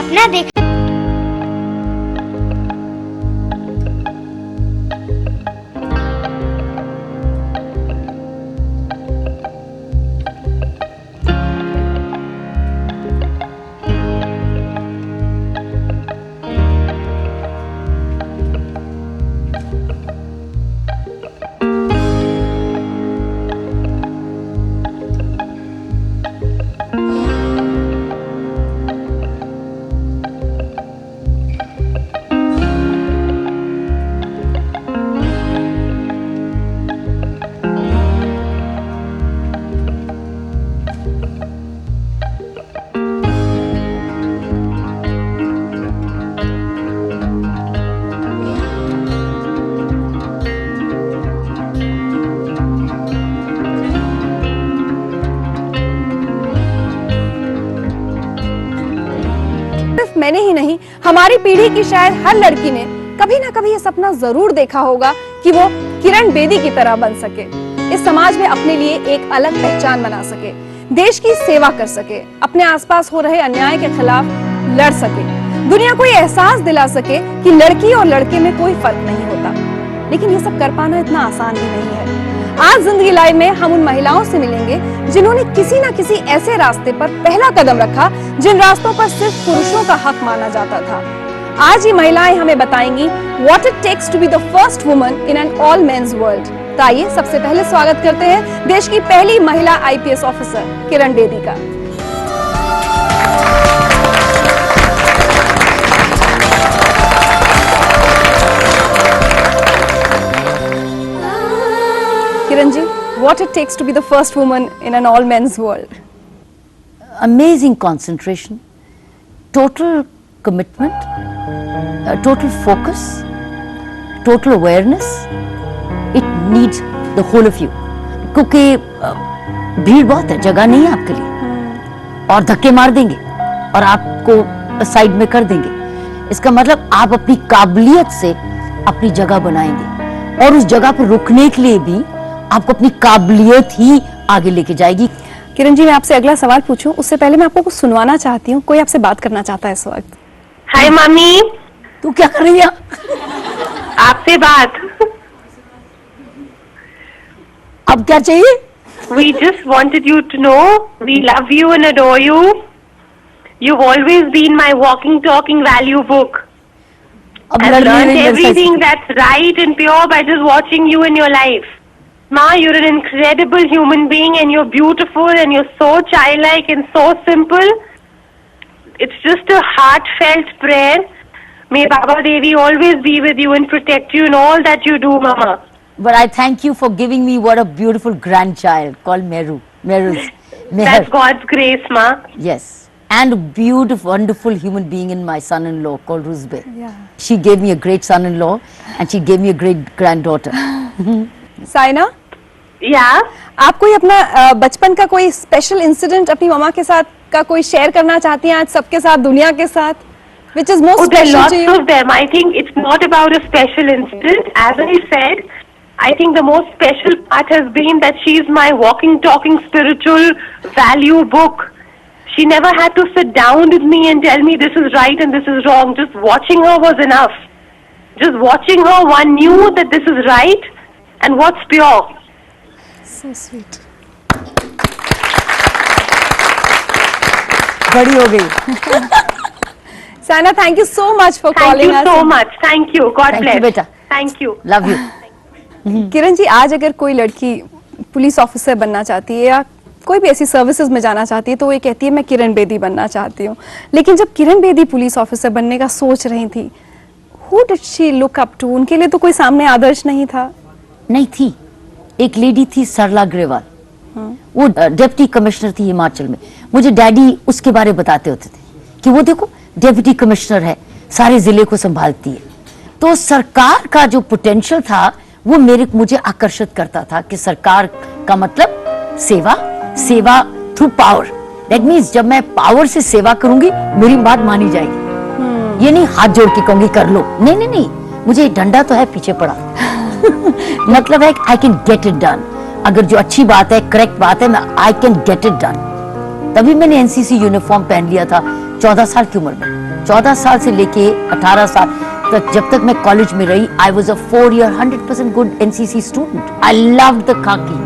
सपना देखा। मैंने ही नहीं, हमारी पीढ़ी की शायद हर लड़की ने कभी ना कभी ये सपना जरूर देखा होगा कि वो किरण बेदी की तरह बन सके, इस समाज में अपने लिए एक अलग पहचान बना सके, देश की सेवा कर सके, अपने आसपास हो रहे अन्याय के खिलाफ लड़ सके, दुनिया को ये एहसास दिला सके कि लड़की और लड़के में कोई फर्क नहीं होता। लेकिन ये सब कर पाना इतना आसान भी नहीं है। आज जिंदगी लाइव में हम उन महिलाओं से मिलेंगे जिन्होंने किसी न किसी ऐसे रास्ते पर पहला कदम रखा जिन रास्तों पर सिर्फ पुरुषों का हक माना जाता था। आज ये महिलाएं हमें बताएंगी what it takes to be the first woman in an all men's world. तो आइए सबसे पहले स्वागत करते हैं देश की पहली महिला आईपीएस ऑफिसर किरण बेदी का। Kiran ji, what it takes to be the first woman in an all men's world? Amazing concentration, total commitment, total focus, total awareness. It needs the whole of you. क्योंकि भीड़ बहुत है, जगह नहीं है आपके लिए और धक्के मार देंगे और आपको साइड में कर देंगे। इसका मतलब आप अपनी काबिलियत से अपनी जगह बनाएंगे और उस जगह पर रुकने के लिए भी आपको अपनी काबिलियत ही आगे लेके जाएगी। किरण जी, मैं आपसे अगला सवाल पूछूं उससे पहले मैं आपको कुछ सुनवाना चाहती हूँ। कोई आपसे बात करना चाहता है इस वक्त। हाय मम्मी। तू क्या कर रही है? आपसे बात। अब क्या चाहिए? We just wanted you to know we love you and adore you. You've always been my walking, talking value book. अब I've लड़ने learned नहीं लड़ everything सकती। that's right and pure by just watching you in your life. Ma, you're an incredible human being and you're beautiful and you're so childlike and so simple. It's just a heartfelt prayer. May Baba Devi always be with you and protect you in all that you do, Mama. But I thank you for giving me what a beautiful grandchild called Meru. Meher. That's God's grace, Ma. Yes. And a beautiful, wonderful human being in my son-in-law called Ruzbe. Yeah. She gave me a great son-in-law and she gave me a great granddaughter. Saina, Yeah. आप कोई अपना बचपन का कोई special incident अपनी मम्मा के साथ का कोई शेयर करना चाहती हैं आज सबके साथ, दुनिया के साथ? Which is most Oh, there are special lots to you? of them. I think it's not about a special incident. As I said, I think the most special part has been that she's my walking, talking spiritual value book. She never had to sit down with me and tell me this is right and this is wrong. Just watching her was enough. Just watching her, one knew that this is right and what's pure. So sweet. बड़ी हो गई। Saina, thank you so much for Thank calling you us. so much. Thank you. God Thank bless. you, beta. Thank you. Love you. Kiran ji, आज अगर कोई लड़की police officer बनना चाहती है या कोई भी ऐसी सर्विसेज में जाना चाहती है तो वो ये कहती है मैं किरण बेदी बनना चाहती हूँ। लेकिन जब किरण बेदी पुलिस ऑफिसर बनने का सोच रही थी, who did she look up to? उनके लिए तो कोई सामने आदर्श नहीं था। नहीं थी। एक लेडी थी सरला अग्रवाल, वो डिप्टी कमिश्नर थी हिमाचल में। मुझे डैडी उसके बारे बताते होते थे कि वो देखो डिप्टी कमिश्नर है, सारे जिले को संभालती है। तो सरकार का जो पोटेंशियल था वो मुझे आकर्षित करता था कि सरकार का मतलब सेवा, सेवा थ्रू पावर। दैट मीन्स जब मैं पावर से सेवा करूंगी मेरी बात मानी जाएगी। ये नहीं हाथ जोड़ के कहूंगी कर लो, नहीं नहीं नहीं, मुझे डंडा तो है पीछे पड़ा। मतलब है I can get it done. अगर जो अच्छी बात है, करेक्ट बात है, मैं I can get it done. तभी मैंने एनसीसी यूनिफॉर्म पहन लिया था 14 साल की उम्र में। 14 साल से लेके 18 साल तक, जब तक मैं कॉलेज में रही, I was a 4-year 100% good NCC student. I loved the khaki,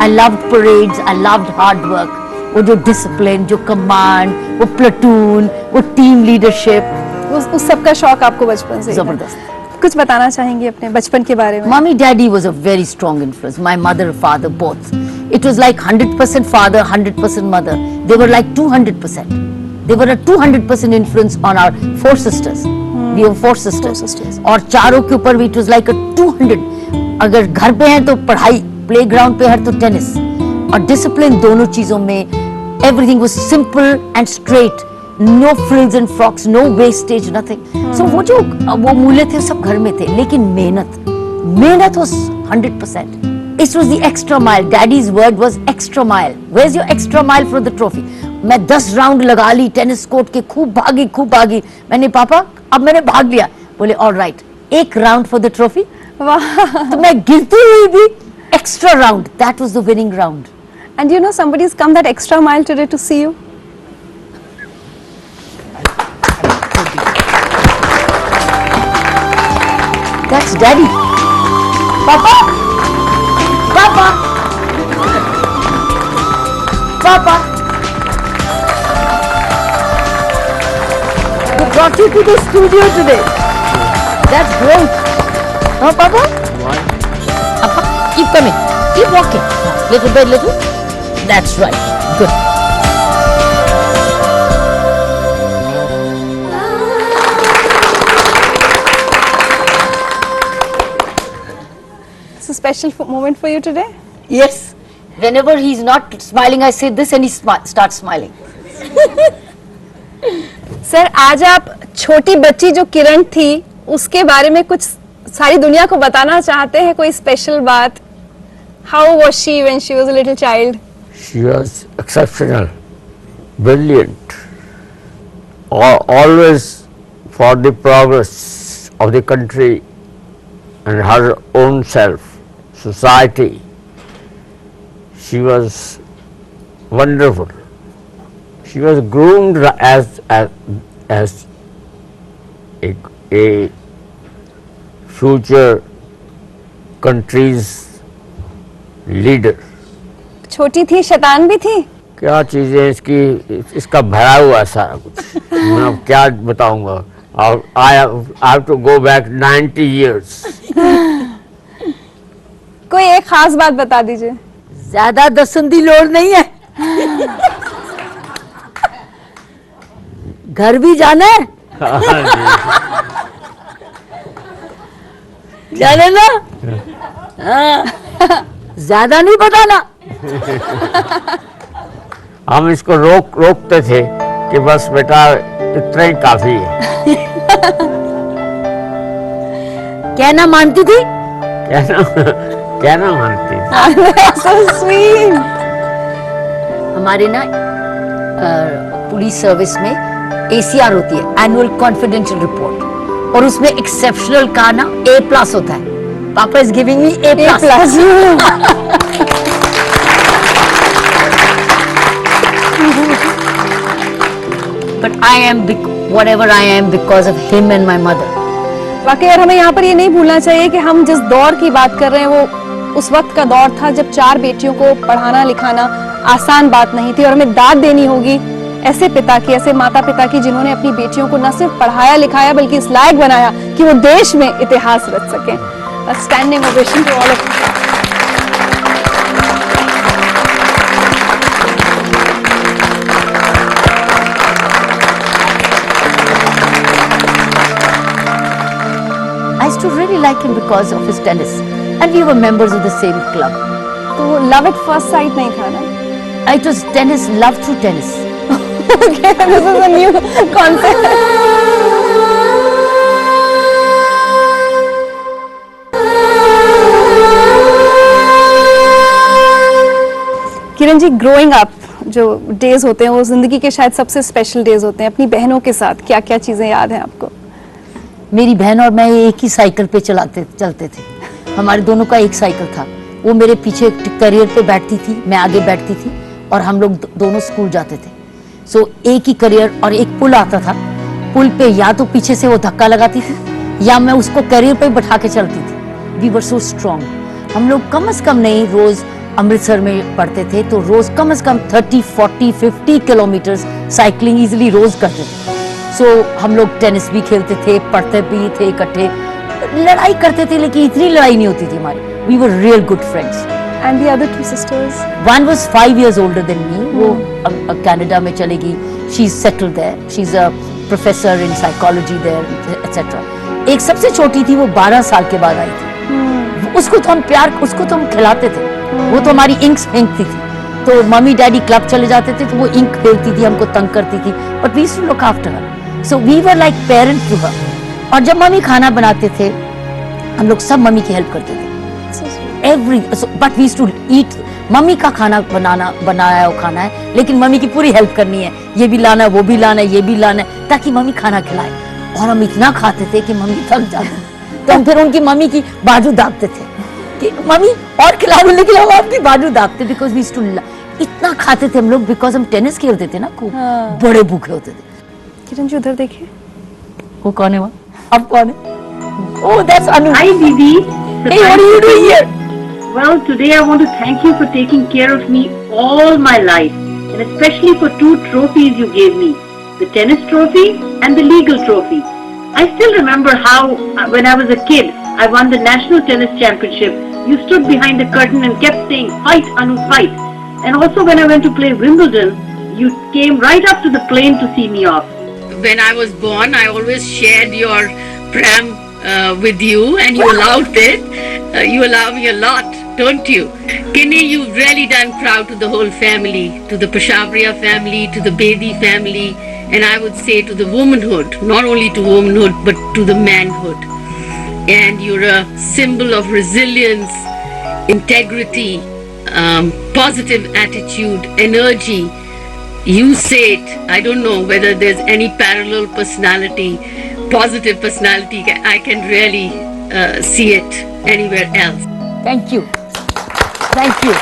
I loved parades, I loved hard work. वो जो डिसिप्लिन, जो कमांड, वो प्लेटून, वो टीम लीडरशिप, उस सब का शौक आपको बचपन से ही था। जबरदस्त. कुछ बताना चाहेंगे अपने बचपन के बारे में? Mommy, daddy was a very strong influence. My mother, father, both. It was like 100% father, 100% mother. They were like 200%. They were a 200% influence on our 4 sisters. We were 4 sisters. 4 sisters. और चारों के ऊपर भी it was like a 200. अगर घर पे हैं तो पढ़ाई, प्लेग्राउंड पे है तो टेनिस. और डिसिप्लिन दोनों चीजों में. Everything was simple and straight. No frills and frocks, no wastage, nothing. So वो मूल्य थे सब घर में थे, लेकिन मेहनत was 100%. It was the extra mile. Daddy's word was extra mile. Where's your extra mile for the trophy? मैं 10 राउंड लगा ली टेनिस कोर्ट के, खूब भागी. मैंने पापा अब मैंने भाग लिया. बोले all right, 1 round for the trophy. तो मैं गिरती हुई भी extra round, that was the winning round. And you know somebody has come that extra mile today to see you. That's daddy. Papa. We brought you to the studio today. That's great. Huh, Papa? Why? Papa, keep coming. Keep walking. Little by little. That's right. Good. It's a special moment for you today. Yes. Whenever he's not smiling, I say this and he starts smiling. Sir, आज आप छोटी बच्ची जो किरण थी उसके बारे में कुछ सारी दुनिया को बताना चाहते हैं, कोई स्पेशल बात? How was she when she was a little child? She was exceptional, brilliant, always for the progress of the country and her own self, society. She was wonderful. She was groomed as a future country's leader. छोटी थी, शैतान भी थी? क्या चीजें इसका भरा हुआ सारा कुछ. मैं अब क्या बताऊंगा. I have to go back 90 years. कोई एक खास बात बता दीजिए. ज्यादा दसंदी लोड़ नहीं है. घर भी जाना है. जाने ना. हाँ. ज्यादा नहीं बताना. हम इसको रोकते थे कि बस बेटा इतना ही काफी है. कहना मानती थी. कहना मानती थी. So sweet. हमारे ना पुलिस सर्विस में ACR होती है, एनुअल कॉन्फिडेंशियल रिपोर्ट, और उसमें एक्सेप्शनल का ना A+ होता है. पापा is giving me A+. But I am whatever I am because of him and my mother. वाकई यार, हमें यहाँ पर ये नहीं भूलना चाहिए कि हम जिस दौर की बात कर रहे हैं वो उस वक्त का दौर था जब 4 बेटियों को पढ़ाना लिखाना आसान बात नहीं थी. और हमें दाद देनी होगी ऐसे पिता की, ऐसे माता पिता की, जिन्होंने अपनी बेटियों को न सिर्फ पढ़ाया लिखाया बल्कि इस लायक बनाया कि वो देश में इतिहास रच सकें. Standing ovation to all of you. I used to really like him because of his tennis, and we were members of the same club. तो वो लव एट फर्स्ट साइट नहीं था ना? It was tennis, love through tennis. Okay, this is a new concept. Kiran ji, growing up जो days होते हैं वो जिंदगी के शायद सबसे स्पेशल डेज होते हैं. अपनी बहनों के साथ क्या क्या चीजें याद हैं आपको? मेरी बहन और मैं एक ही साइकिल पे चलते थे. हमारे दोनों का एक साइकिल था. वो मेरे पीछे करियर पे बैठती थी, मैं आगे बैठती थी, और हम लोग दोनों स्कूल जाते थे. सो एक ही करियर, और एक पुल आता था पुल पे या तो पीछे से वो धक्का लगाती थी या मैं उसको कैरियर पे बैठा के चलती थी। We were so strong. हम लोग कम से कम नहीं, रोज अमृतसर में पढ़ते थे तो रोज कम से कम 30, 40, 50 किलोमीटर साइकिलिंग इजिली रोज करते थे। सो हम लोग टेनिस भी खेलते थे, पढ़ते भी थे इकट्ठे, लड़ाई करते थे लेकिन इतनी लड़ाई नहीं होती थी हमारी। We were real good friends. And the other two sisters? One was 5 years older than me. वो अब कनाडा में चलेगी. She's settled there. She's a professor in psychology there, etc. एक सबसे छोटी थी, वो 12 साल के बाद आई थी। उसको तो हम खिलाते थे। वो तो हमारी इंक्स फेंकती थी। तो मम्मी डैडी क्लब चले जाते थे तो वो इंक फेंकती थी, हमको तंग करती थी। But we used to look after her. So we were like parent to her. और जब मम्मी खाना बनाते थे, हम लोग सब मम्मी की हेल्प करते थे। But we to eat. Mummy का खाना बनाया वो खाना है, लेकिन मम्मी की पूरी हेल्प करनी है। ये भी लाना है, वो भी लाना है, ये भी लाना है, ताकि मम्मी खाना खिलाए। और हम इतना खाते थे कि मम्मी थक जाती, तो हम फिर उनकी मम्मी की बाजू दाबते थे कि मम्मी और खिला दो, लेकिन हम आपकी बाजू दाबते। बिकॉज वी टू इतना खाते थे हम लोग, बिकॉज हम टेनिस खेलते थे ना खूब। बड़े भूखे होते थे। किरण जी उधर देखिए, वो कौन है? वहाँ अब कौन है? Oh that's Anu. Hi, Didi. Hey, what are you doing here? Well, today I want to thank you for taking care of me all my life, and especially for 2 trophies you gave me, the tennis trophy and the legal trophy. I still remember how, when I was a kid, I won the national tennis championship. You stood behind the curtain and kept saying, "Fight, Anu, fight." And also when I went to play Wimbledon, you came right up to the plane to see me off. When I was born, I always shared your pram with you, and you allowed it. You allow me a lot, don't you? Kinney, you've really done proud to the whole family, to the Pashabria family, to the Bedi family, and I would say to the womanhood, not only to womanhood, but to the manhood. And you're a symbol of resilience, integrity, positive attitude, energy. You say it. I don't know whether there's any parallel personality, positive personality. I can really see it anywhere else. Thank you. Thank you.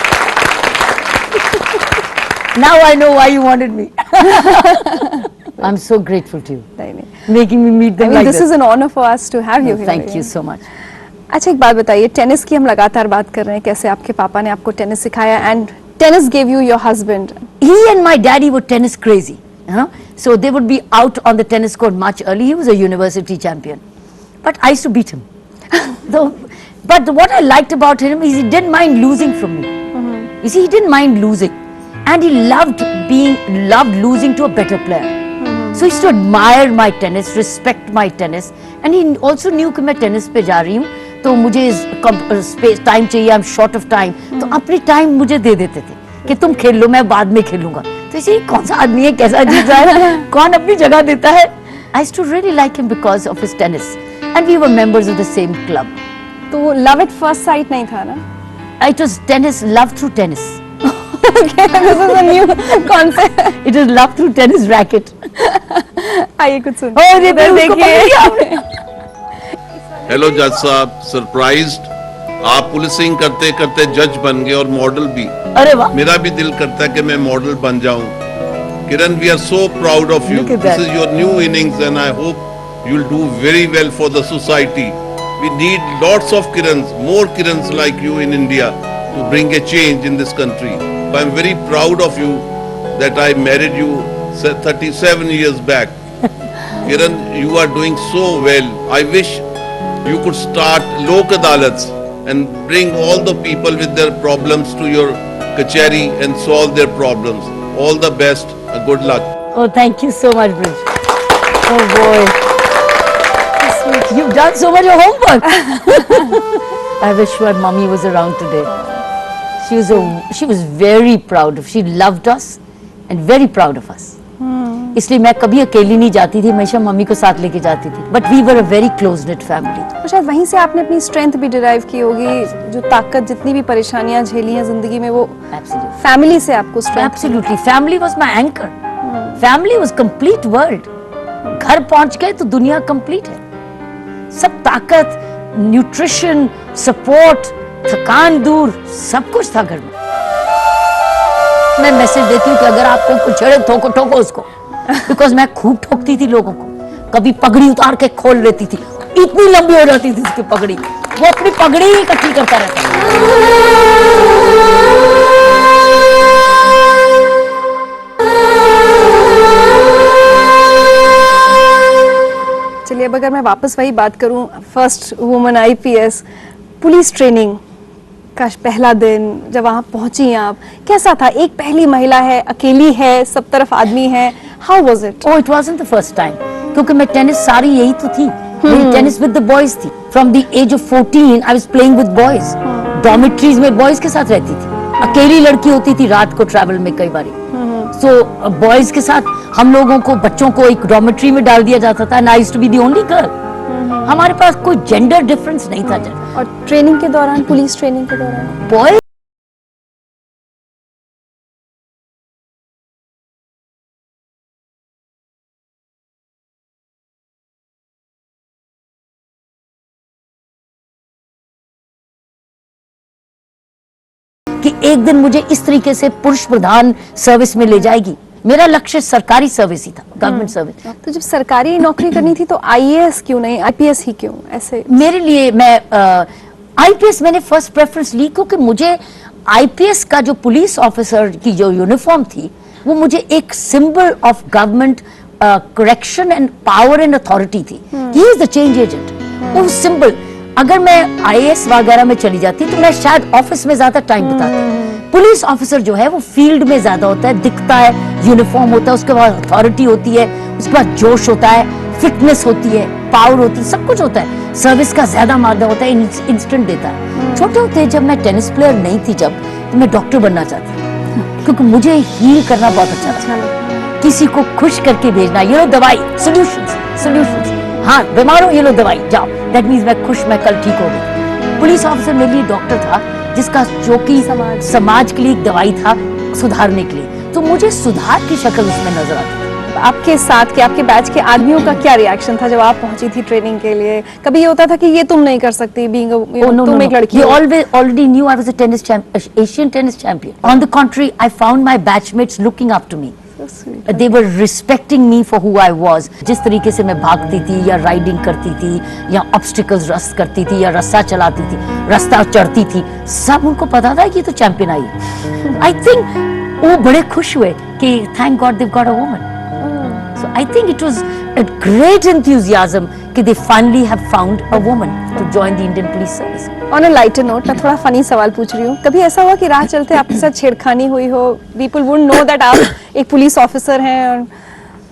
Now I know why you wanted me. I'm so grateful to you. नहीं नहीं, Making me meet I them mean, like this is an honor for us to have you here. Thank you so much. अच्छा एक बात बताइए, tennis की हम लगातार बात कर रहे हैं, कैसे आपके पापा ने आपको टेनिस सिखाया, and tennis gave you your husband. He and my daddy were tennis crazy. So they would be out on the tennis court much early. He was a university champion. But I used to beat him. But what I liked about him is he didn't mind losing from me. You see, he didn't mind losing. And he loved losing to a better player. So he used to admire my tennis, respect my tennis. And he also knew कि मैं tennis पे जा रही हूँ, तो मुझे space time चाहिए, I'm short of time. तो अपनी time मुझे दे देते थे कि तुम खेल लो, मैं बाद में खेलूंगा। तो इसे कौन सा आदमी है, कैसा अजीब सा है, कौन अपनी जगह देता है। I used to really like him because of his tennis. And we were members of the same club. तो वो love at first sight नहीं था ना? It was tennis, love through tennis. Okay, this is a new concept. It was love through tennis racket. आइए कुछ सुन। Oh, देखिए। Hello जज साहब, सरप्राइज्ड। आप पुलिसिंग करते करते जज बन गए और मॉडल भी। अरे वाह। मेरा भी दिल करता है कि मैं मॉडल बन जाऊं। Kiran, we are so proud of you. This is your new innings and I hope you will do very well for the society. We need lots of Kirans, more Kirans like you in India to bring a change in this country. I am very proud of you that I married you 37 years back. Kiran, you are doing so well. I wish you could start Lok Adalats and bring all the people with their problems to your kacheri and solve their problems. All the best. Good luck. Oh, thank you so much, Bridge. Oh boy. You've done so much of homework. I wish my mummy was around today. She was very proud of. She loved us and very proud of us. इसलिए मैं कभी अकेली नहीं जाती थी, हमेशा mummy को साथ लेके जाती थी. But we were a very close-knit family. तो शायद वहीं से आपने अपनी स्ट्रेंथ भी डिराइव की होगी, जो ताकत, जितनी भी परेशानियां झेली हैं जिंदगी में, वो Absolutely. फैमिली से आपको strength. Absolutely. Family was my anchor. Family was complete world. घर पहुंच गए तो दुनिया complete है. सब ताकत, न्यूट्रिशन, सपोर्ट, थकान दूर, सब कुछ था घर में। मैं मैसेज देती हूँ कि अगर आपको कुछ छेड़े ठोको उसको, बिकॉज मैं खूब ठोकती थी लोगों को। कभी पगड़ी उतार के खोल लेती थी, इतनी लंबी हो जाती थी उसकी पगड़ी, वो अपनी पगड़ी ही इकट्ठी करता रहता था। चलिए, अब अगर मैं वापस वही बात करूं, first woman IPS, police training का पहला दिन जब वहां पहुंची आप, कैसा था? एक पहली महिला है, अकेली है, सब तरफ आदमी है, how was it? Oh, it wasn't the first time, क्योंकि मैं टेनिस सारी यही तो थी, मेरी टेनिस विद द बॉयज थी। From the age of 14 I was playing with boys, dormitories में बॉयज के साथ रहती थी, अकेली लड़की होती थी रात को ट्रैवल में कई बारी, सो बॉयज के साथ हम लोगों को, बच्चों को एक डॉर्मेट्री में डाल दिया जाता था, and I used to be the only girl. हमारे पास कोई जेंडर डिफरेंस नहीं था। और ट्रेनिंग के दौरान, पुलिस ट्रेनिंग के दौरान बॉयज कि एक दिन मुझे इस तरीके से पुरुष प्रधान सर्विस में ले जाएगी। मेरा लक्ष्य सरकारी सर्विस ही था, गवर्नमेंट सर्विस। तो जब सरकारी नौकरी करनी थी तो आईएएस क्यों नहीं, आईपीएस ही क्यों? ऐसे मेरे लिए मैं आईपीएस मैंने फर्स्ट प्रेफरेंस ली, क्योंकि मुझे आईपीएस का जो पुलिस ऑफिसर की जो यूनिफॉर्म थी, वो मुझे एक symbol of government correction and power and authority थी। He is the change agent. वो सिंबल, अगर मैं आईएएस वगैरह में चली जाती तो मैं शायद ऑफिस में ज्यादा टाइम बिताती। पुलिस ऑफिसर जो है वो फील्ड में ज्यादा होता है, दिखता है, यूनिफॉर्म होता है, उसके बाद अथॉरिटी होती है, उसके बाद जोश होता है, फिटनेस होती है, पावर होती है, सब कुछ होता है, सर्विस का ज्यादा मादा होता है, इंस्टेंट देता है। छोटे होते जब मैं टेनिस प्लेयर नहीं थी, जब तो मैं डॉक्टर बनना चाहती थी, क्योंकि मुझे हील करना बहुत अच्छा लगता, किसी को खुश करके भेजना, ये लो दवाई, सॉल्यूशंस, हाँ बीमार हो ये लो दवाई, जाओ, दैट मीन्स मैं खुश, मैं कल ठीक हो गई। पुलिस ऑफिसर मेरे लिए डॉक्टर था, जिसका जो कि समाज के लिए एक दवाई था सुधारने के लिए, तो मुझे सुधार की शक्ल उसमें नजर आती थी। आपके साथ के, आपके बैच के आदमियों का क्या रिएक्शन था जब आप पहुंची थी ट्रेनिंग के लिए? कभी ये होता था कि ये तुम नहीं कर सकती, बीइंग तुम एक लड़की हो? They already knew I was a Asian tennis champion. On the contrary, I found my batchmates looking up to me. They were respecting me for who I was. जिस तरीके से मैं भागती थी या राइडिंग करती थी या ऑब्स्टिकल्स रस्ट करती थी या रस्सा चलाती थी, रास्ता चढ़ती थी, सब उनको पता था कि तो चैंपियन आई है। I think वो बड़े खुश हुए कि thank God they've got a woman. So I think it was a great enthusiasm कि they finally have found a woman to join the Indian Police Service. On a lighter note, मैं थोड़ा funny सवाल पूछ रही हूँ, कभी ऐसा हुआ कि राह चलते आपके साथ छेड़खानी हुई हो? People wouldn't know that आप एक पुलिस ऑफिसर हैं, और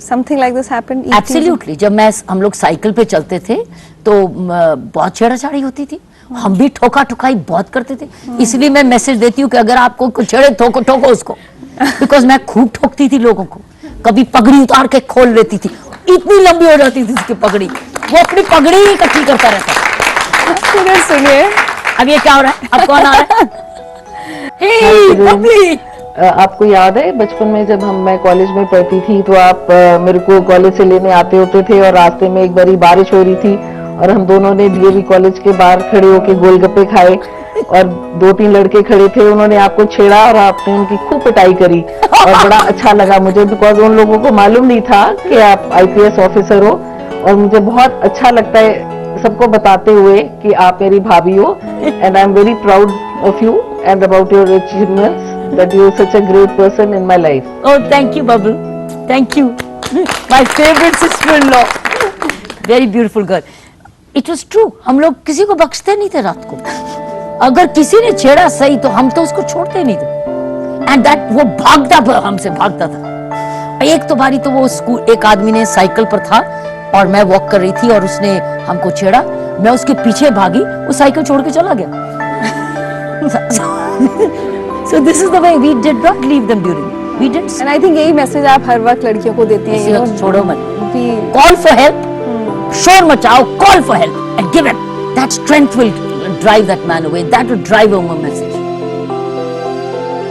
something like this happened? Absolutely. जब हम लोग साइकिल पे चलते थे तो बहुत छेड़ाछाड़ी होती थी, हम भी ठोका ठुकाई बहुत करते थे, इसलिए मैं मैसेज देती हूँ कि अगर आपको कुछ छेड़े ठोको उसको, बिकॉज मैं खूब ठोकती थी लोगों को, कभी पगड़ी उतार के खोल लेती थी, इतनी लंबी हो जाती थी उसकी पगड़ी, वो अपनी पगड़ी ही इकट्ठी करता रहता। सुनिए, अब ये क्या हो रहा है? अब कौन आ रहा है? Hey, बबली! आपको याद है बचपन में जब मैं कॉलेज में पढ़ती थी तो आप मेरे को कॉलेज से लेने आते होते थे, और रास्ते में एक बारी बारिश हो रही थी और हम दोनों ने डीएवी कॉलेज के बाहर खड़े होके गोलगप्पे खाए, और 2-3 लड़के खड़े थे, उन्होंने आपको छेड़ा और आपने उनकी खूब पिटाई करी, और बड़ा अच्छा लगा मुझे, बिकॉज उन लोगों को मालूम नहीं था कि आप आईपीएस ऑफिसर हो, और मुझे बहुत अच्छा लगता है सबको बताते हुए कि आप मेरी भाभी हो, and I am very proud of you and about your achievements, that you are such a great person in my life. Oh, thank you, Babu. Thank you. My favorite sister-in-law. Very beautiful girl. It was true. हम लोग किसी को बख्शते नहीं थे रात को। अगर किसी ने छेड़ा सही तो हम तो उसको छोड़ते नहीं थे। And that वो हमसे भागता था। एक तो बारी तो वो स्कूल, एक आदमी ने साइकिल पर था और मैं वॉक कर रही थी और उसने हमको छेड़ा, मैं उसके पीछे भागी, वो साइकिल छोड़ के चला गया। So this is the way we did not leave them during. We did. And I think यही मैसेज आप हर वक्त लड़कियों को देती हैं। छोड़ो मत। Call for help. शोर मचाओ, call for help and give it. That strength will drive that man away. That will drive home a message.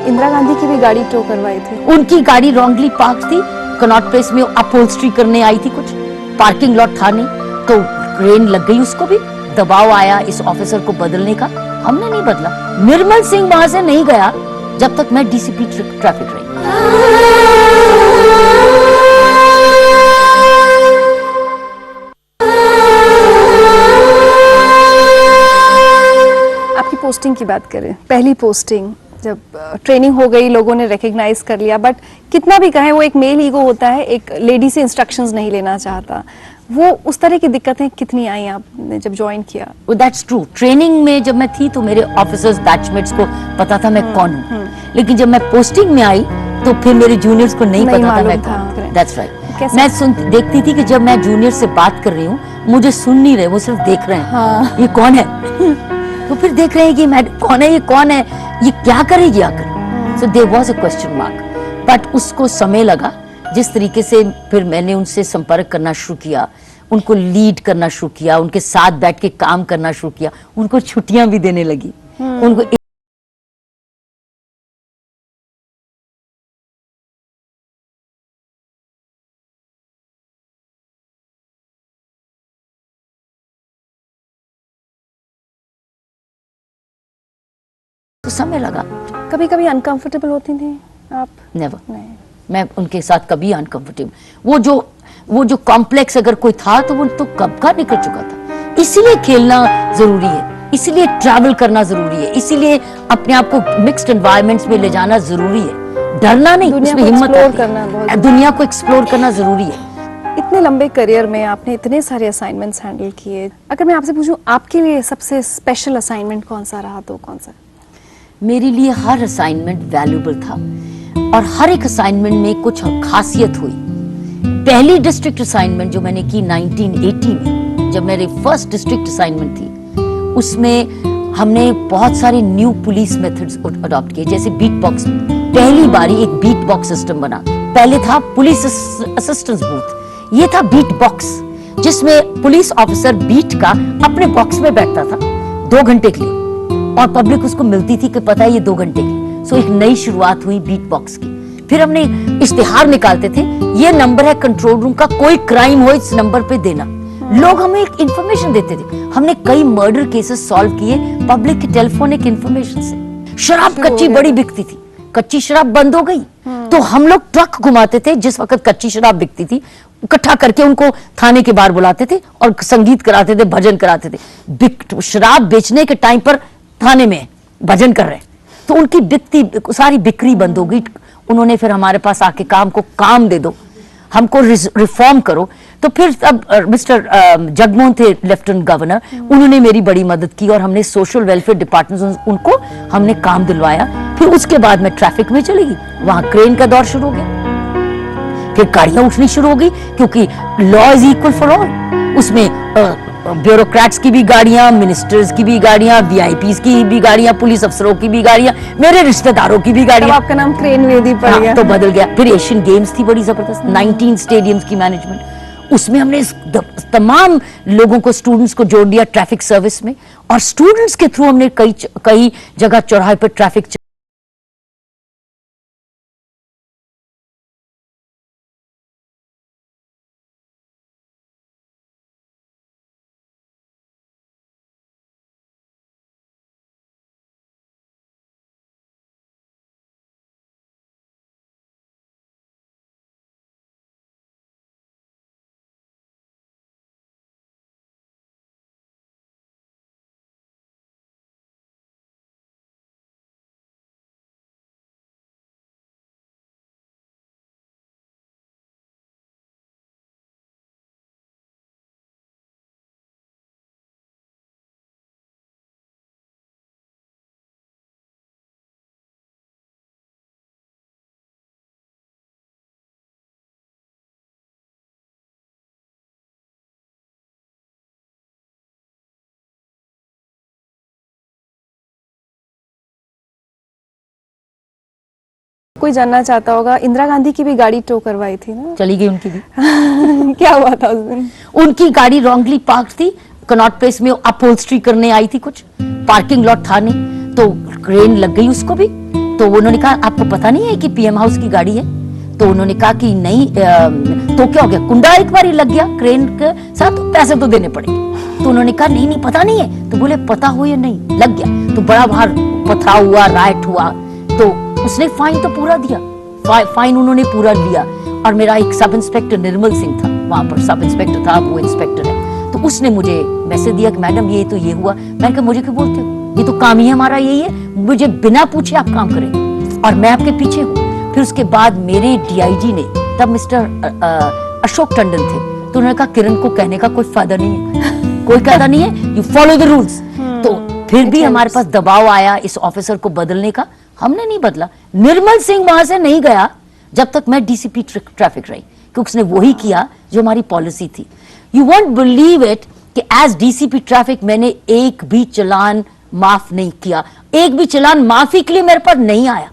Indira Gandhi की भी गाड़ी टो करवाई थी। उनकी गाड़ी रॉन्गली पार्क थी, कनॉट प्लेस में अपहोल्स्ट्री करने आई थी, कुछ पार्किंग लॉट था नहीं, तो रेन लग गई उसको भी, दबाव आया इस ऑफिसर को बदलने का, हमने नहीं बदला। निर्मल सिंह वहां से नहीं गया जब तक मैं डीसीपी ट्रैफिक रही। आपकी पोस्टिंग की बात करें, पहली पोस्टिंग जब ट्रेनिंग हो गई, लोगों ने रिकग्नाइज कर लिया, बट कितना भी कहें वो एक मेल ईगो होता है, एक लेडी से इंस्ट्रक्शंस नहीं लेना चाहता, वो उस तरह की दिक्कतें कितनी आई आपने जब ज्वाइन किया? That's true. ट्रेनिंग में जब मैं थी तो मेरे ऑफिसर्स बैचमेट्स को पता था मैं कौन हूँ, लेकिन जब मैं पोस्टिंग में आई तो फिर मेरे जूनियर्स को नहीं पता था मैं कौन। That's right. मैं देखती थी कि जब मैं जूनियर से बात कर रही हूँ मुझे सुन नहीं रहे, वो सिर्फ देख रहे हैं ये कौन है तो फिर देख रहे हैं कि मैडम कौन है, ये कौन है, ये क्या करेगी आकर। So there was a question mark, but उसको समय लगा। जिस तरीके से फिर मैंने उनसे संपर्क करना शुरू किया, उनको लीड करना शुरू किया, उनके साथ बैठ के काम करना शुरू किया, उनको छुट्टियां भी देने लगी, उनको तो समय लगा। कभी कभी अनकंफर्टेबल होती थी आप? नेवर। नहीं। मैं उनके साथ कभी अनकंफर्टेबल, वो जो कॉम्प्लेक्स अगर कोई था तो वो तो कब का निकल चुका था। इसीलिए खेलना जरूरी है, इसीलिए ट्रैवल करना जरूरी है, इसीलिए अपने आप को मिक्स्ड एनवायरनमेंट्स में ले जाना जरूरी है। डरना नहीं, उसमें हिम्मत करना बहुत, दुनिया को एक्सप्लोर करना जरूरी है। इतने लंबे करियर में आपने इतने सारे असाइनमेंट्स हैंडल किए, अगर मैं आपसे पूछूं आपके लिए सबसे स्पेशल असाइनमेंट कौन सा रहा तो कौन सा? मेरे लिए हर असाइनमेंट वैल्यूएबल था और हर एक असाइनमेंट में कुछ खासियत हुई। पहली डिस्ट्रिक्ट असाइनमेंट जो मैंने की 1980 में, जब मेरी फर्स्ट डिस्ट्रिक्ट असाइनमेंट थी, उसमें हमने बहुत सारे न्यू पुलिस मेथड्स अडॉप्ट किए। जैसे बीट बॉक्स, पहली बारी एक बीट बॉक्स सिस्टम बना। पहले था पुलिस असिस्टेंस बूथ, ये था बीट बॉक्स जिसमें पुलिस ऑफिसर बीट का अपने बॉक्स में बैठता था 2 घंटे के लिए और पब्लिक उसको मिलती थी कि पता है ये 2 घंटे की। सो एक नई शुरुआत हुई बीट बॉक्स की। फिर हमने इश्तिहार निकालते थे, ये नंबर है कंट्रोल रूम का, कोई क्राइम हो इस नंबर पे देना। लोग हमें एक इंफॉर्मेशन देते थे। हमने कई मर्डर केसेस सॉल्व किए पब्लिक के टेलीफोनिक इंफॉर्मेशन से। शराब कच्ची बड़ी बिकती थी, कच्ची शराब बंद हो गई तो हम लोग ट्रक घुमाते थे, जिस वक्त कच्ची शराब बिकती थी इकट्ठा करके उनको थाने के बाहर बुलाते थे और संगीत कराते थे, भजन कराते थे। शराब बेचने के टाइम पर थाने में भजन कर रहे हैं तो उनकी बिकती सारी बिक्री बंद हो गई। उन्होंने फिर हमारे पास आके काम दे दो, हमको रिफॉर्म करो। तो फिर अब मिस्टर जगमोहन थे लेफ्टिनेंट गवर्नर, उन्होंने मेरी बड़ी मदद की और हमने सोशल वेलफेयर डिपार्टमेंट उनको हमने काम दिलवाया। फिर उसके बाद मैं ट्रैफिक में चली गई, वहां क्रेन का दौर शुरू हो गया, फिर गाड़ियां उठनी शुरू हो गई क्योंकि law is equal for all. उसमें ब्यूरोक्रेट्स की भी गाड़ियां, मिनिस्टर्स की भी गाड़ियां, वीआईपीज की भी गाड़ियां, पुलिस अफसरों की भी गाड़ियां, मेरे रिश्तेदारों की भी गाड़ियां। आपका नाम क्रेन वेदी पड़ गया। तो बदल गया। फिर एशियन गेम्स थी बड़ी जबरदस्त, 19 स्टेडियम्स की मैनेजमेंट, उसमें हमने तमाम लोगों को, स्टूडेंट्स को जोड़ दिया ट्रैफिक सर्विस में और स्टूडेंट्स के थ्रू हमने कई जगह चौराहे पर ट्रैफिक कोई जानना चाहता होगा, इंदिरा गांधी की भी गाड़ी टो करवाई थी ना? चली गई उनकी भी। क्या हुआ था उस दिन? उनकी गाड़ी रॉन्गली पार्क थी, कनॉट प्लेस में अपहोल्स्ट्री करने आई थी, कुछ पार्किंग लॉट था नहीं तो क्रेन लग गई उसको भी। तो उन्होंने कहा आपको पता नहीं है कि पीएम हाउस की गाड़ी है? तो उन्होंने कहा कि नहीं। तो क्या हो गया, कुंडा एक बार ही लग गया क्रेन के साथ, पैसे तो देने पड़ेंगे। तो उन्होंने कहा नहीं पता नहीं है। तो बोले पता हो या नहीं, लग गया। तो बड़ा बाहर पथराव हुआ, राइट हुआ, तो उसने फाइन तो पूरा दिया, फाइन उन्होंने पूरा लिया। और मेरा एक सब इंस्पेक्टर निर्मल सिंह था, वहां पर सब इंस्पेक्टर था, वो इंस्पेक्टर है, तो उसने मुझे मैसेज दिया कि मैडम ये तो ये हुआ। मैंने कहा मुझे क्यों बोलते हो, ये तो काम ही हमारा यही है, मुझे बिना पूछे आप काम करेंगे और मैं आपके पीछे हूँ। फिर उसके बाद मेरे डीआईजी ने, तब मिस्टर अशोक टंडन थे, तो उन्होंने कहा किरण को कहने का कोई फायदा नहीं है, कोई फायदा नहीं है, यू फॉलो द रूल्स। तो फिर भी हमारे पास दबाव आया इस ऑफिसर को बदलने का, हमने नहीं बदला। निर्मल सिंह वहां से नहीं गया जब तक मैं डीसीपी ट्रैफिक रही, क्योंकि उसने वही किया जो हमारी पॉलिसी थी। यू वोंट बिलीव इट कि एज डीसीपी ट्रैफिक मैंने एक भी चालान माफ नहीं किया, एक भी चालान माफी के लिए मेरे पर नहीं आया।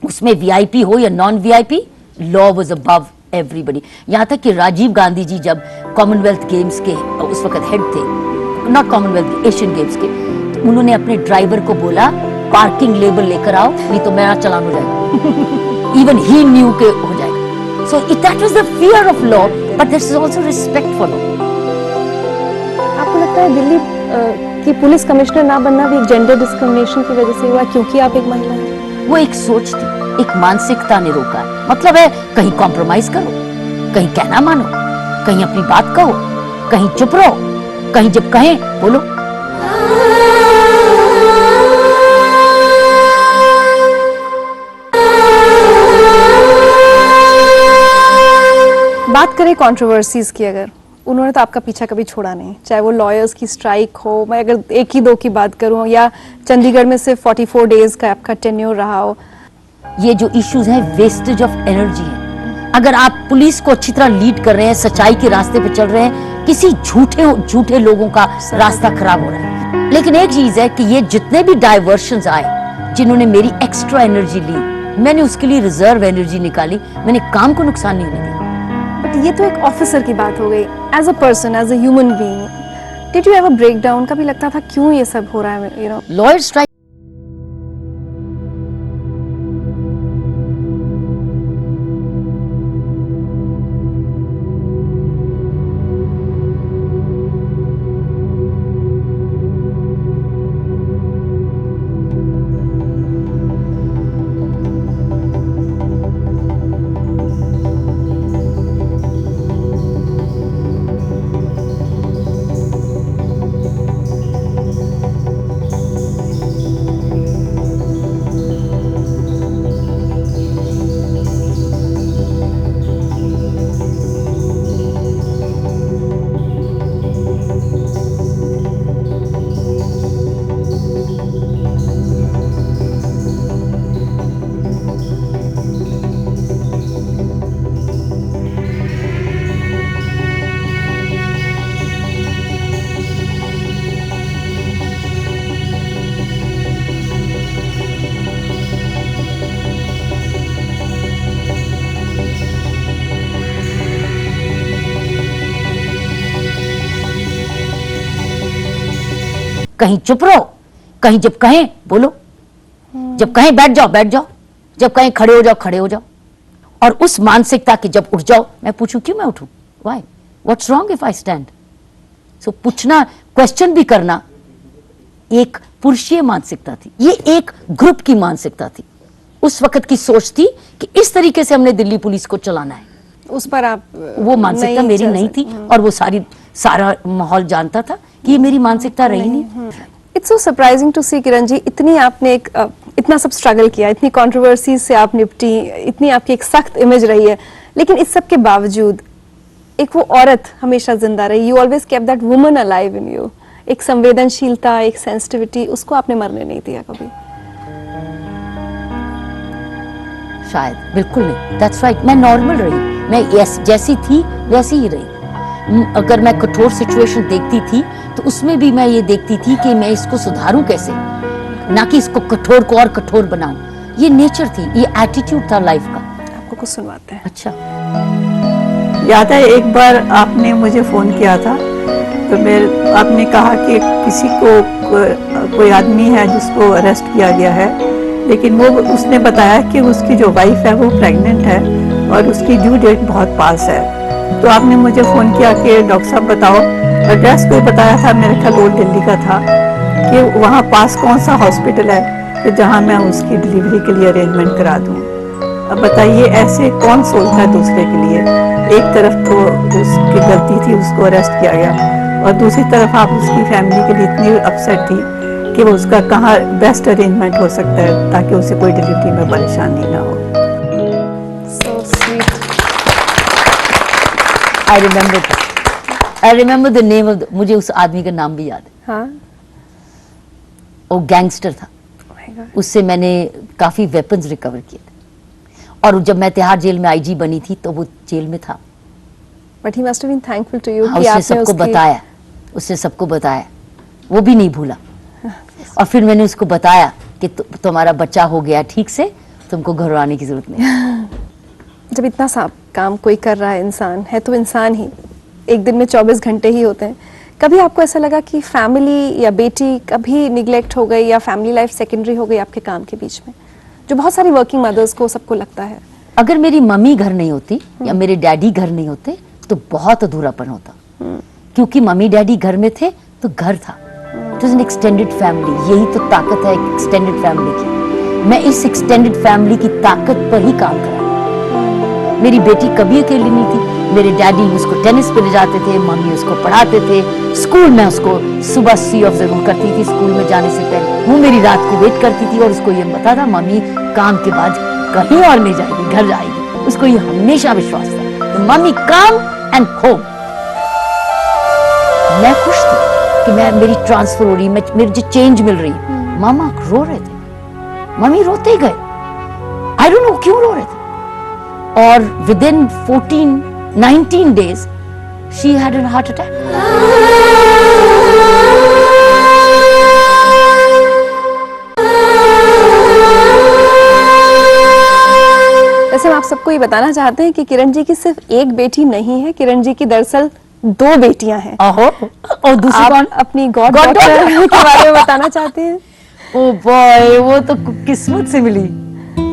उसमें वीआईपी हो या non VIP, law was above everybody. यहां तक कि राजीव गांधी जी जब कॉमनवेल्थ गेम्स के उस वक्त हेड थे, नॉट कॉमनवेल्थ, एशियन गेम्स के, तो उन्होंने अपने ड्राइवर को बोला पार्किंग लेबल लेकर आओ, नहीं तो मेरा चालान हो जाएगा। इवन ही न्यू के हो जाएगा। So that was the fear of law, but this is also respect for law. आपको लगता है दिल्ली की पुलिस कमिश्नर ना बनना भी एक जेंडर डिस्क्रिमिनेशन की वजह से हुआ, क्योंकि आप एक महिला हैं? वो एक सोच थी, एक मानसिकता ने रोका है। मतलब है कहीं कॉम्प्रोमाइज करो, कहीं कहना मानो, कहीं अपनी बात कहो, कहीं चुप रहो, कहीं जब कहें बोलो। बात करें कंट्रोवर्सीज की, अगर उन्होंने तो आपका पीछा कभी छोड़ा नहीं, चाहे वो लॉयर्स की स्ट्राइक हो, मैं अगर एक ही दो की बात करूं, या चंडीगढ़ में सिर्फ 44 डेज का आपका टेन्योर रहा हो। ये जो इश्यूज हैं वेस्टेज ऑफ एनर्जी है। अगर आप पुलिस को अच्छी तरह लीड कर रहे हैं, सच्चाई के रास्ते पे चल रहे हैं, किसी झूठे लोगों का रास्ता खराब हो रहा है। लेकिन एक चीज है कि ये जितने भी डाइवर्शंस आए, जिन्होंने मेरी एक्स्ट्रा एनर्जी ली, मैंने उसके लिए रिजर्व एनर्जी निकाली, मैंने काम को नुकसान नहीं होने दिया। बट ये तो एक ऑफिसर की बात हो गई। As a person, as a human being, did you ever break down? कभी लगता था क्यों ये सब हो रहा है, यू नो? लॉयर स्ट्राइक कहीं चुप रहो, कहीं जब कहें बोलो, जब कहें बैठ जाओ, जब कहें खड़े हो जाओ। और उस मानसिकता की जब उठ जाओ, मैं पूछूं क्यों मैं उठूं, why, what's wrong if I stand. So पूछना, क्वेश्चन भी करना एक पुरुषीय मानसिकता थी, ये एक ग्रुप की मानसिकता थी। उस वक्त की सोच थी कि इस तरीके से हमने दिल्ली पुलिस को चलाना है। उस पर आप वो मानसिकता मेरी नहीं थी, और वो सारा माहौल जानता था कि ये मेरी मानसिकता रही नहीं। इट्स सो सरप्राइजिंग टू सी किरण जी, इतनी आपने इतना सब स्ट्रगल किया, इतनी कंट्रोवर्सी से आप निपटी, इतनी आपकी एक सख्त इमेज रही है, लेकिन इस सब के बावजूद एक वो औरत हमेशा जिंदा रही। You always kept that woman alive in you. एक संवेदनशीलता, एक सेंसिटिविटी, उसको आपने मरने नहीं दिया कभी। शायद, बिल्कुल नहीं। दैट्स राइट, मैं नॉर्मल रही, मैं जैसी थी वैसी ही रही। अगर मैं कठोर सिचुएशन देखती थी तो उसमें भी मैं ये देखती थी कि मैं इसको सुधारूं कैसे, ना कि इसको कठोर को और कठोर बनाऊं। ये नेचर थी, ये एटीट्यूड था लाइफ का। आपको कुछ सुनवाते हैं। अच्छा, याद है एक बार आपने मुझे फ़ोन किया था, तो आपने कहा कि किसी को कोई आदमी है जिसको अरेस्ट किया गया है, लेकिन उसने बताया कि उसकी जो वाइफ है वो प्रेग्नेंट है और उसकी ड्यू डेट बहुत पास है। तो आपने मुझे फ़ोन किया कि डॉक्टर साहब बताओ, एड्रेस कोई बताया था, मेरे ख्याल ओल्ड दिल्ली का था, कि वहाँ पास कौन सा हॉस्पिटल है कि जहाँ मैं उसकी डिलीवरी के लिए अरेंजमेंट करा दूँ। अब बताइए, ऐसे कौन सोचता है दूसरे के लिए? एक तरफ तो उसकी गलती थी, उसको अरेस्ट किया गया, और दूसरी तरफ आप उसकी फैमिली के लिए इतनी अपसेट थी कि वो उसका कहाँ बेस्ट अरेंजमेंट हो सकता है ताकि उसे कोई डिलीवरी में परेशानी ना हो। So sweet. I remember the name of मुझे उस आदमी का नाम भी याद है। हाँ, वो गैंगस्टर था। oh my God. उससे मैंने काफी वेपन्स रिकवर किए थे, और जब मैं तिहाड़ जेल में आईजी बनी थी तो वो जेल में था। But he must have been thankful to you हाँ, कि उसने आपने सबको उसकी बताया, उसने सबको बताया, वो भी नहीं भूला। और फिर मैंने उसको बताया कि तुम्हारा बच्चा हो गया ठीक से, तुमको घर आने की जरूरत नहीं। जब इतना सा काम कोई कर रहा है, इंसान है तो इंसान ही, एक दिन में 24 घंटे ही होते हैं। कभी आपको ऐसा लगा कि फैमिली या बेटी कभी निगलेक्ट हो गई या फैमिली लाइफ सेकेंडरी हो गई आपके काम के बीच में, जो बहुत सारी वर्किंग मदर्स को सबको लगता है? अगर मेरी मम्मी घर नहीं होती या मेरे डैडी घर नहीं होते तो बहुत अधूरापन होता, क्योंकि मम्मी डैडी घर में थे तो घर था। It was an extended family. यही तो ताकत है एक्सटेंडेड फैमिली की। मैं इस एक्सटेंडेड फैमिली की ताकत पर ही काम करा। मेरी बेटी कभी अकेली नहीं थी। मेरे डैडी उसको टेनिस पे ले जाते थे, मम्मी उसको पढ़ाते थे, स्कूल में उसको सुबह सी ऑफ जरूर करती थी स्कूल में जाने से पहले। वो मेरी रात को वेट करती थी और उसको ये पता था मम्मी काम के बाद कहीं और नहीं जाएगी, घर जाएगी। उसको ये हमेशा विश्वास था मम्मी कम एंड होम। मैं खुश थी कि मेरी ट्रांसफर हो रही, मेरी जो चेंज मिल रही। मामा रो रहे थे, मम्मी रोते ही गए, आई डोंट नो क्यों रो रहे थे। और with in 19 days she had a heart attack. वैसे हम आप सबको ये बताना चाहते हैं कि किरण जी की सिर्फ एक बेटी नहीं है, किरण जी की दरअसल 2 बेटियां हैं। ओहो, और दूसरी आप कौन? अपनी गॉड डॉटर के बारे में बताना चाहते हैं? ओ बॉय, वो तो किस्मत से मिली।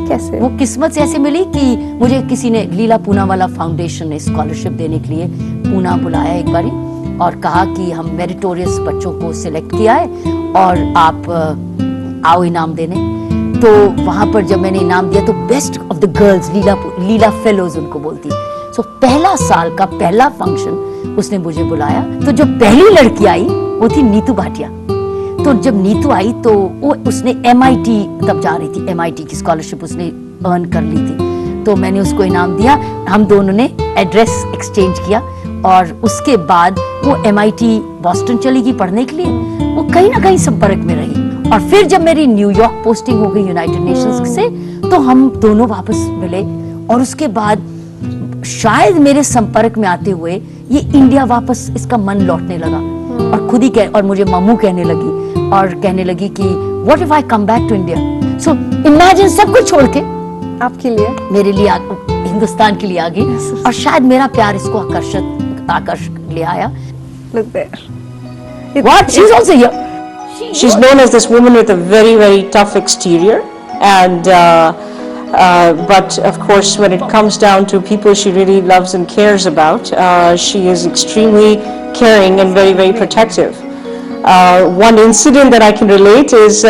कैसे? वो किस्मत से ऐसे मिली कि मुझे किसी ने, लीला पूनावाला फाउंडेशन ने स्कॉलरशिप देने के लिए पूना बुलाया एक बारी और कहा कि हम मेरिटोरियस बच्चों को सिलेक्ट किया है और आप आओ इनाम देने। तो वहां पर जब मैंने इनाम दिया तो best of the girls, Leela fellows उनको बोलती है। सो पहला साल का पहला फंक्शन उसने मुझे बुलाया। तो जो पहली लड़की आई वो थी नीतू भाटिया। तो जब नीतू आई तो उसने MIT तब जा रही थी, MIT की स्कॉलरशिप उसने अर्न कर ली थी। तो मैंने उसको इनाम दिया, हम दोनों ने एड्रेस एक्सचेंज किया और उसके बाद वो MIT बॉस्टन चली गई पढ़ने के लिए। वो कहीं ना कहीं संपर्क में रही और फिर जब मेरी न्यूयॉर्क पोस्टिंग हो गई यूनाइटेड नेशंस से तो हम दोनों वापस मिले और उसके बाद शायद मेरे संपर्क में आते हुए ये इंडिया वापस इसका मन लौटने लगा और खुद ही और मुझे मम्मू कहने लगी और कहने लगी कि what if I come back to India. So imagine सब कुछ छोड़ के आपके लिए, मेरे लिए हिंदुस्तान के लिए आ गई और शायद मेरा प्यार इसको आकर्षक ले आया। Look there. What? She's also here. She's known as this woman with a very, very tough exterior, and but of course, when it comes down to people she really loves and cares about, she is extremely caring and very, very protective. One incident that I can relate is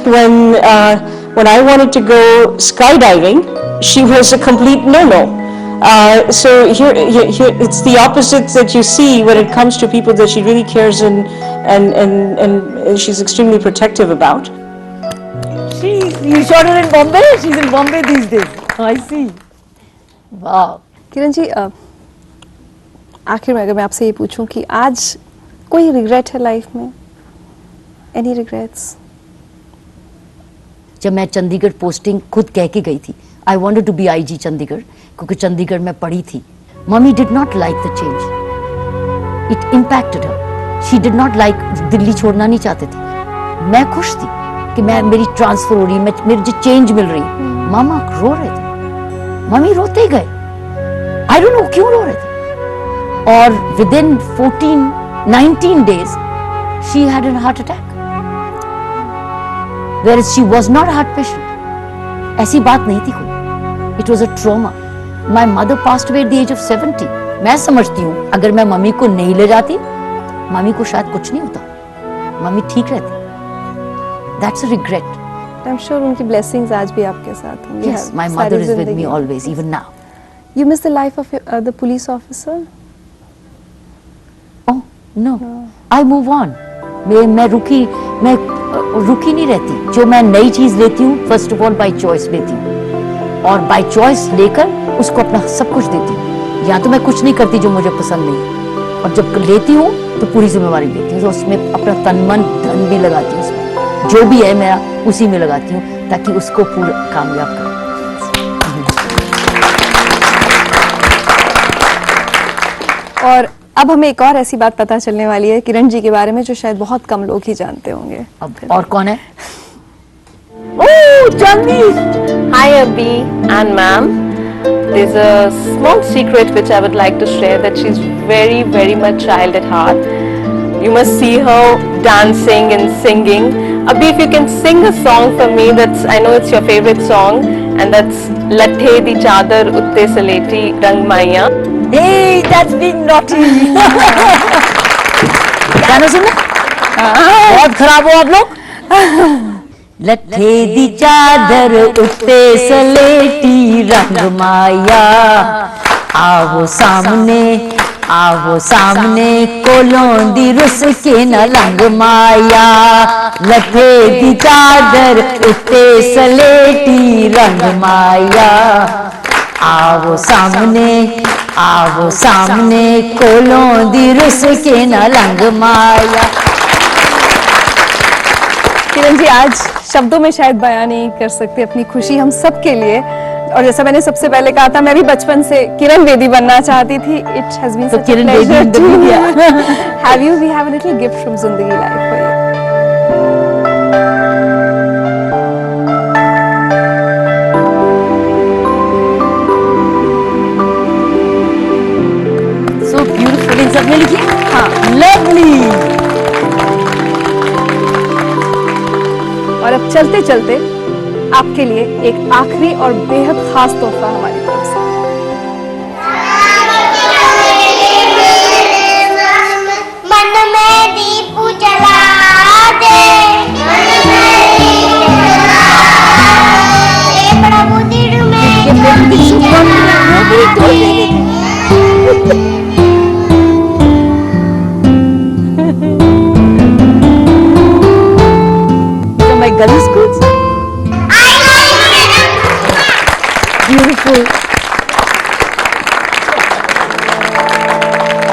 when I wanted to go skydiving, she was a complete no-no. So here it's the opposites that you see when it comes to people that she really cares and she's extremely protective about. You shot her in Bombay? She's in Bombay these days. I see. Wow. Kiran ji, आखिर में अगर मैं आपसे ये पूछूं कि आज कोई रिग्रेट है लाइफ में? Any regrets? जब मैं चंडीगढ़ पोस्टिंग खुद कह के गई थी, I wanted to be IG Chandigarh, क्योंकि चंडीगढ़ में पढ़ी थी। Mummy did not like the change. It impacted her. She did not like, Delhi छोड़ना नहीं चाहते थे। मैं खुश थी कि मेरी ट्रांसफर हो रही, मेरी जो चेंज मिल रही। मामा रो रहे थे, मम्मी रोते ही गए, आई डोंट नो क्यों रो रहे थे। और with in 19 days she had a heart attack, whereas she was not a heart patient. ऐसी बात नहीं थी कोई। It was a trauma. My mother passed away at the age of 70. मैं समझती हूँ अगर मैं मम्मी को नहीं ले जाती, मम्मी को शायद कुछ नहीं होता, मम्मी ठीक रहती। That's a regret. I'm sure उनकी blessings आज भी आपके साथ होंगी। Yes, my mother is with me always, even now. You miss the life of the police officer? Oh no, I move on. मैं रुकी, मैं रुकी नहीं रहती। जो मैं नई चीज लेती हूँ first of all by choice लेती हूँ, और बाय चॉइस लेकर उसको अपना सब कुछ देती हूँ। या तो मैं कुछ नहीं करती जो मुझे पसंद नहीं है, और जब लेती हूँ तो पूरी जिम्मेवारी लेती हूँ, तो उसमें अपना तन मन धन भी लगाती हूँ, उसमें जो भी है मेरा उसी में लगाती हूँ ताकि उसको पूरा कामयाब करूँ। और अब हमें एक और ऐसी बात पता चलने वाली है किरण जी के बारे में जो शायद बहुत कम लोग ही जानते होंगे। अब और कौन है? ओह Janvi. Hi Abhi and ma'am. There's a small secret which I would like to share, that she's very, very much child at heart. You must see her dancing and singing. Abhi, if you can sing a song for me, I know it's your favorite song, and that's Lathe di Chadar Utte Saleti Rang Maiya. Hey, that's being naughty. गाना सुनना? बहुत खराब हो आप लोग। लट्ठे दी चादर उत्ते सलेटी रंग माया, आवो सामने कोलों दी रुस के न लंग माया। लट्ठे दी चादर उत्ते सलेटी रंग माया, आवो सामने कोलों दी रुस के न लंग माया। किरण जी आज शब्दों में शायद बयान नहीं कर सकते अपनी खुशी हम सब के लिए, और जैसा मैंने सबसे पहले कहा था मैं भी बचपन से किरण बेदी बनना चाहती थी। It has been such a pleasure to have you. We have a little gift from Zindagi life for you. So beautiful. इन सब में लिखिए। हाँ, लवली। और अब चलते चलते आपके लिए एक आखिरी और बेहद खास तोहफा हमारी तरफ से। मन में दीप जला दे, प्रभु दिल में ज्योति जला दे। So my girl is good.